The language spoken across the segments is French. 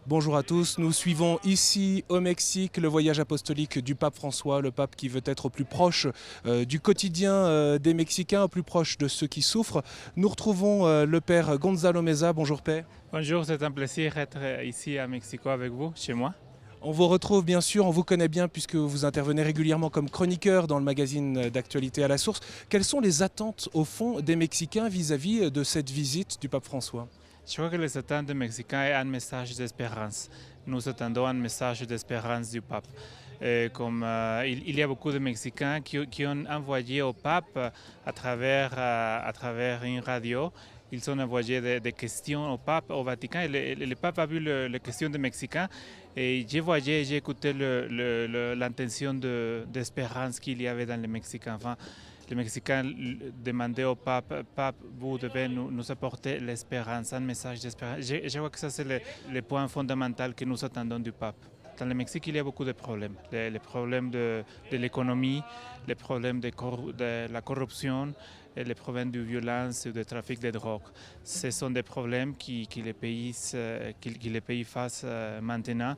Bonjour à tous, nous suivons ici au Mexique le voyage apostolique du pape François, le pape qui veut être au plus proche du quotidien des Mexicains, au plus proche de ceux qui souffrent. Nous retrouvons le père Gonzalo Meza. Bonjour père. Bonjour, c'est un plaisir d'être ici à Mexico avec vous, chez moi. On vous retrouve bien sûr, on vous connaît bien puisque vous intervenez régulièrement comme chroniqueur dans le magazine d'actualité à la source. Quelles sont les attentes au fond des Mexicains vis-à-vis de cette visite du pape François ? Je crois que les attentes des Mexicains est un message d'espérance. Nous attendons un message d'espérance du pape. Il y a beaucoup de Mexicains qui ont envoyé au pape à travers une radio. Ils ont envoyé des questions au pape, au Vatican. Et le pape a vu les questions des Mexicains et j'ai écouté l'intention d'espérance qu'il y avait dans les Mexicains. Enfin, les Mexicains demandaient au pape, pape, vous devez nous apporter l'espérance, un message d'espérance. Je crois que ça, c'est le point fondamental que nous attendons du pape. Dans le Mexique, il y a beaucoup de problèmes. Les problèmes de l'économie, les problèmes de la corruption, et les problèmes de violence et de trafic de drogue. Ce sont des problèmes que les pays fassent maintenant.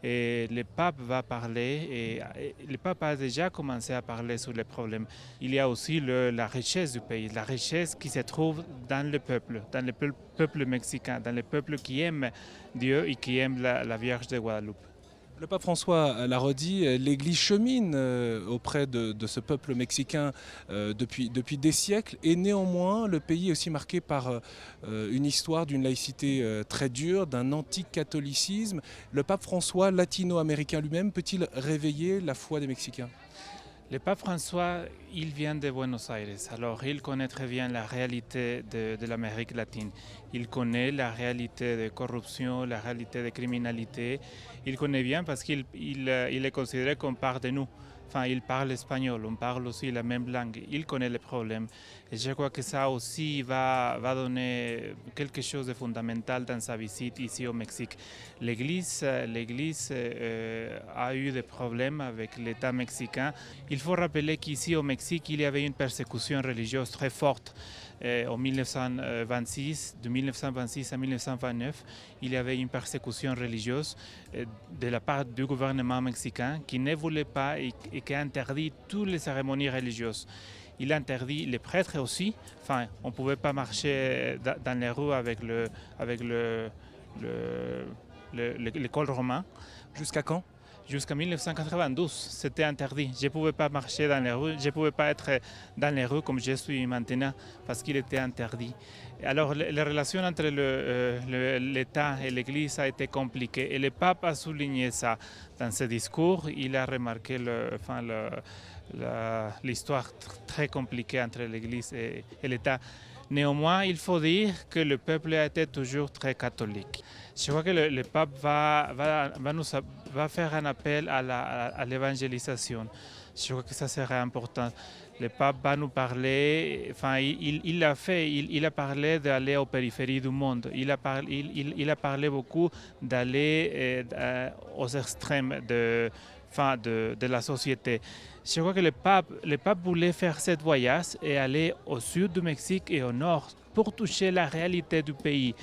Et le pape va parler, et le pape a déjà commencé à parler sur les problèmes. Il y a aussi la richesse du pays, la richesse qui se trouve dans le peuple mexicain, dans le peuple qui aime Dieu et qui aime la Vierge de Guadalupe. Le pape François l'a redit, l'Église chemine auprès de ce peuple mexicain depuis des siècles, et néanmoins le pays est aussi marqué par une histoire d'une laïcité très dure, d'un anticatholicisme. Le pape François, latino-américain lui-même, peut-il réveiller la foi des Mexicains ? Le pape François, il vient de Buenos Aires, alors il connaît très bien la réalité de l'Amérique latine. Il connaît la réalité de corruption, la réalité de criminalité. Il connaît bien parce qu'il est considéré comme part de nous. Enfin, il parle espagnol, on parle aussi la même langue. Il connaît les problèmes. Et je crois que ça aussi va donner quelque chose de fondamental dans sa visite ici au Mexique. L'Église a eu des problèmes avec l'État mexicain. Il faut rappeler qu'ici au Mexique, il y avait une persécution religieuse très forte. En 1926, de 1926 à 1929, il y avait une persécution religieuse de la part du gouvernement mexicain qui ne voulait pas et qui a interdit toutes les cérémonies religieuses. Il a interdit les prêtres aussi. Enfin, on ne pouvait pas marcher dans les rues avec l'école romain. Jusqu'à quand ? Jusqu'en 1992, c'était interdit. Je ne pouvais pas marcher dans les rues, je ne pouvais pas être dans les rues comme je suis maintenant parce qu'il était interdit. Alors, les relations entre l'État et l'Église a été compliquées et le pape a souligné ça dans ses discours. Il a remarqué l'histoire très compliquée entre l'Église et l'État. Néanmoins, il faut dire que le peuple a été toujours très catholique. Je crois que le pape va faire un appel à l'évangélisation. Je crois que ça serait important. Le pape va nous parler, enfin il l'a fait, il a parlé d'aller aux périphéries du monde. Il a parlé beaucoup d'aller aux extrêmes de la société. Je crois que le pape voulait faire ce voyage et aller au sud du Mexique et au nord pour toucher la réalité du pays.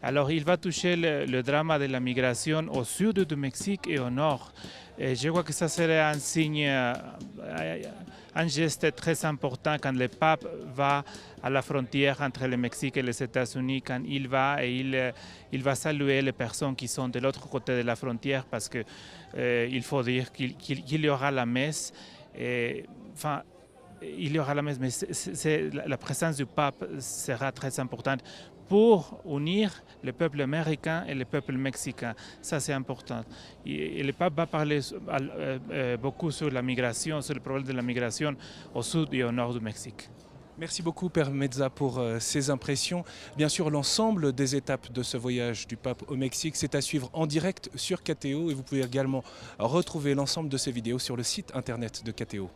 Alors il va toucher le drame de la migration au sud du Mexique et au nord. Et je crois que ça serait un signe, un geste très important quand le pape va à la frontière entre le Mexique et les États-Unis, quand il va et il va saluer les personnes qui sont de l'autre côté de la frontière parce que il faut dire qu'il y aura la messe. Il y aura la messe, mais la présence du pape sera très importante pour unir le peuple américain et le peuple mexicain. Ça, c'est important. Et le pape va parler beaucoup sur la migration, sur le problème de la migration au sud et au nord du Mexique. Merci beaucoup Père Meza pour ces impressions. Bien sûr, l'ensemble des étapes de ce voyage du pape au Mexique, c'est à suivre en direct sur KTO et vous pouvez également retrouver l'ensemble de ces vidéos sur le site internet de KTO.